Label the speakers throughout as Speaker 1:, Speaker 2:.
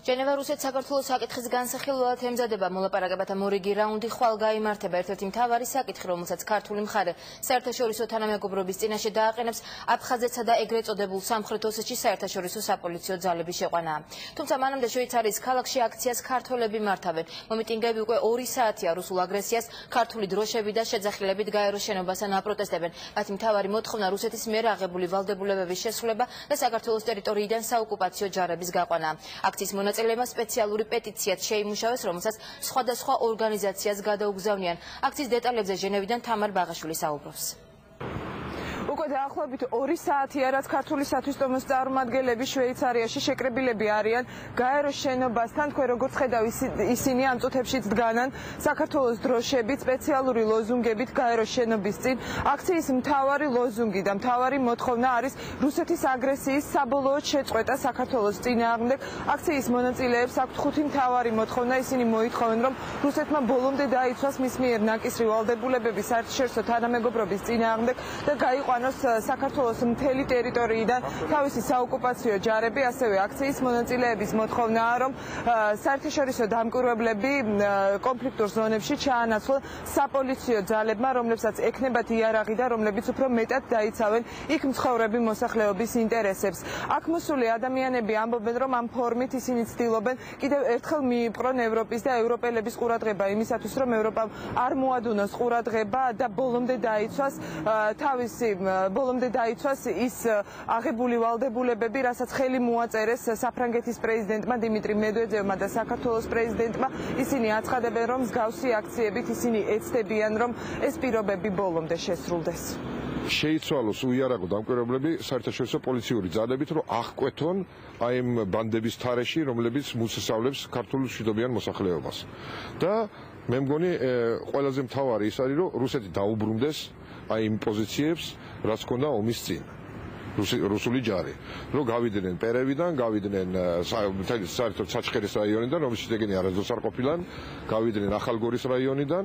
Speaker 1: ჟენევა რუსეთ საქართველოს საკითხის განსახილველად ემზადება მოლაპარაკებათა მორიგი რაუნდი ხვალ გაიმართება. ერთ-ერთი მთავარი საკითხი, რომელსაც ქართული მხარე საერთაშორისო თანამეგობრობის წინაშე დააყენებს, აფხაზეთსა და ეგრეთ წოდებულ სამხრეთ ოსეთში საერთაშორისო საპოლიციო ძალების შეყვანაა. თუმცა მანამდე შვეიცარიის ქალაქში აქციას ქართველები მართავენ. მომიტინგეები უკვე 2 საათია რუსულ აგრესიას ქართული დროშები და შეძახილებით გაეროს შენობასთან აპროტესტებენ. მათი მთავარი მოთხოვნა რუსეთის მიერ აღებული ვალდებულებების შესრულება და საქართველოს ტერიტორიიდან საოკუპაციო ჯარების გაყვანა. აქციის მონაწილეებმა სპეციალური პეტიციაც შეიმუშავეს, რომელსაც სხვადასხვა ორგანიზაციას გადაუგზავნიან. აქციის დეტალებზე ჟენევიდან თამარ ბაღაშვილი საუბრობს.
Speaker 2: უკვე დაახლოებით 2 საათია, რაც ქართული სათვისტომოს წარმომადგენლები შვეიცარიაში შეკრებილები არიან გაეროს შენობასთან. თქვენ როგორც ხედავ, ისინი ამ წუთებშიც დგანან საქართველოს დროშებით, სპეციალური ლოზუნგებით გაეროს შენობის წინ. აქციის მთავარი ლოზუნგი და მთავარი მოთხოვნა არის რუსეთის აგრესიის საბოლოოდ შეწყვეტა საქართველოს წინააღმდეგ. აქციის მონაწილეებს აქვთ 5 მთავარი მოთხოვნა. ისინი მოითხოვენ, რომ რუსეთმა ბოლომდე დაიცვას მის მიერ ნაკისრი ვალდებულებები საერთაშორისო თანამეგობრობის წინააღმდეგ და გაიყვანოს საქართველოს მთელი ტერიტორიიდან თავისი საოკუპაციო ჯარები. ასევე აქციის მონაწილეების მოთხოვნაა, რომ საერთაშორისო დამკვირვებლები კონფლიქტურ ზონებში ჩაანაცვლონ საპოლიციო ძალებმა, რომლებსაც ექნებათ იარაღი და რომლებიც უფრო მეტად დაიცავენ იქ მცხოვრები მოსახლეობის ინტერესებს. აქ მოსული ადამიანები ამბობენ, რომ ამ ფორმით ისინი ცდილობენ კიდევ ერთხელ მიიპყრონ ევროპის და ევროპელების ყურადღება იმისათვის, რომ ევროპამ არ მოადუნოს ყურადღება და ბოლომდე დაიცვას ის აღებული ვალდებულებები, რასაც ხელი მოაწერეს საფრანგეთის პრეზიდენტმა დიმიტრი მედვედევმა და საქართველოს პრეზიდენტმა. ისინი აცხადებენ, რომ მსგავსი აქციებით ისინი ეცდებიან, რომ ეს პირობები ბოლომდე შესრულდეს.
Speaker 3: შეიცვალოს უიარაღო დამკვირვებლები საერთაშორისო პოლიციური ძალებით, რომ აღკვეთონ აი ამ ბანდების თარეში, რომლებიც მუსესწავლებს ქართულ მშვიდობიან მოსახლეობას. და მე მგონი ყველაზე მთავარი ის არის, რომ რუსეთი დაუბრუნდეს აი იმ პოზიციებს, რაც ჰქონდა ომის წინ. რუსული ჯარი, რომ გავიდნენ პერევიდან, გავიდნენ საერთოდ საჩხერის რაიონიდან, რომელშიც ეგენი არასდროს არ ყოფილან, გავიდნენ ახალგორის რაიონიდან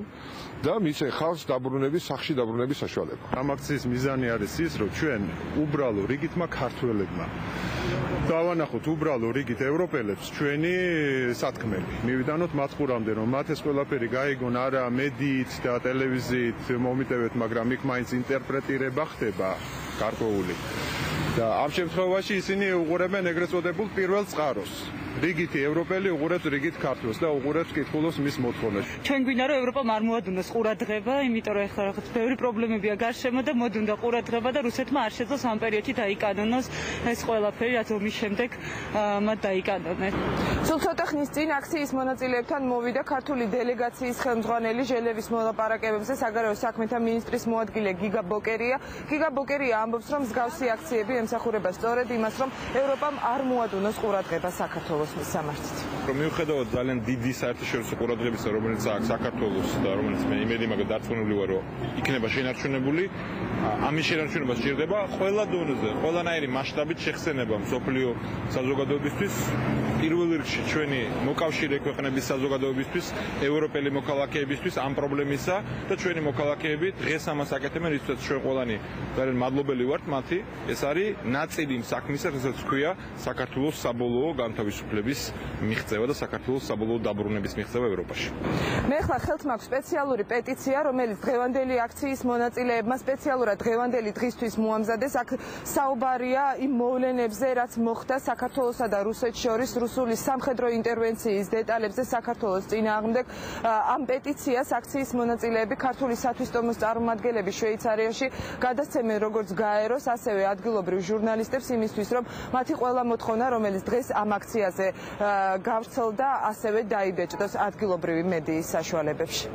Speaker 3: და მისცენ ხალხს დაბრუნების, სახლში დაბრუნების საშუალება.
Speaker 4: ამ აქციის მიზანი არის ის, რომ ჩვენ უბრალო რიგითმა ქართველებმა დავანახოთ უბრალო რიგით ევროპელებს ჩვენი სათქმელი. მივიდანოთ მათ ყურამდე, რომ მათ ეს ყველაფერი გაიგონ არა მედიით და ტელევიზიით მომიტევეთ, მაგრამ იქ მაინც ინტერპრეტირება ხდება გარკვეული. და ამ შემთხვევაში ისინი უყურებენ ეგრეთ წოდებულ პირველ წყაროს. რიგითი ევროპელი უყურებს რიგით ქართველს და უყურებს კითხულობს მის მოთხოვნას.
Speaker 5: ჩვენ გვინდა რომ ევროპამ არ მოადუნოს ყურადღება, იმიტომ რომ ეხლა რაღაც ბევრი პრობლემებია გარშემო და მოდუნდა ყურადღება და რუსეთმა არ შეძლოს ამ პერიოდში დაიკანონოს ეს ყველაფერი, რაც ომის შემდეგ მათ დაიკანონეს.
Speaker 2: სულ ცოტა ხნის წინ აქციის მონაწილეებთან მოვიდა ქართული დელეგაციის ხელმძღვანელი ჟენევის მოლაპარაკებებზე საგარეო საქმეთა მინისტრის მოადგილე გიგა ბოკერია. გიგა ბოკერია ამბობს, რომ მსგავსი აქციები ემსახურება სწორედ იმას, რომ ევროპამ არ მოადუნოს ყურადღება საქართველოს სამართლით.
Speaker 4: მიუხედავად ძალიან დიდი საერთაშორისო ყურადღებისა, რომელიც აქვს საქართველოს და რომელიც მე იმედი მაქვს დარწმუნებული ვარ, რომ იქნება შენარჩუნებული, ამის შენარჩუნება სჭირდება ყველა დონეზე, ყველანაირი მასშტაბით შეხსენება მსოფლიო საზოგადოებისთვის, პირველ რიგში ჩვენი მოკავშირე ქვეყნების საზოგადოებისთვის, ევროპელი მოქალაქეებისთვის ამ პრობლემისა და ჩვენი მოქალაქეები დღეს ამას აკეთებენ, რითაც ჩვენ ყველანი ძალიან მადლობელი ვართ მათი. ეს არის ნაწილი იმ საქმისა, რასაც ქვია საქართველოს საბოლოო განთავისუფლების მიღწევა და საქართველოს საბოლოო დაბრუნების მიღწევა ევროპაში.
Speaker 2: მე ახლა ხელთ მაქვს სპეციალური პეტიცია, რომელიც დღევანდელი აქციის მონაწილეებმა სპეციალურად დღევანდელი დღისთვის მოამზადეს. აქ საუბარია იმ მოვლენებზე, რაც მოხდა საქართველოსა და რუსეთს შორის რუსული სამხედრო ინტერვენციის დეტალებზე საქართველოს წინააღმდეგ. ამ პეტიციას აქციის მონაწილეები ქართული სათვისტომოს წარმომადგენლები შვეიცარიაში გადასცემენ როგორც გაეროს, ასევე ადგილობრივ ჟურნალისტებს იმისთვის, რომ მათი ყველა მოთხოვნა, რომელიც დღეს ამ აქციაზე გავრცელდა, ასევე დაიბეჭდოს ადგილობრივი მედიის საშუალებებში.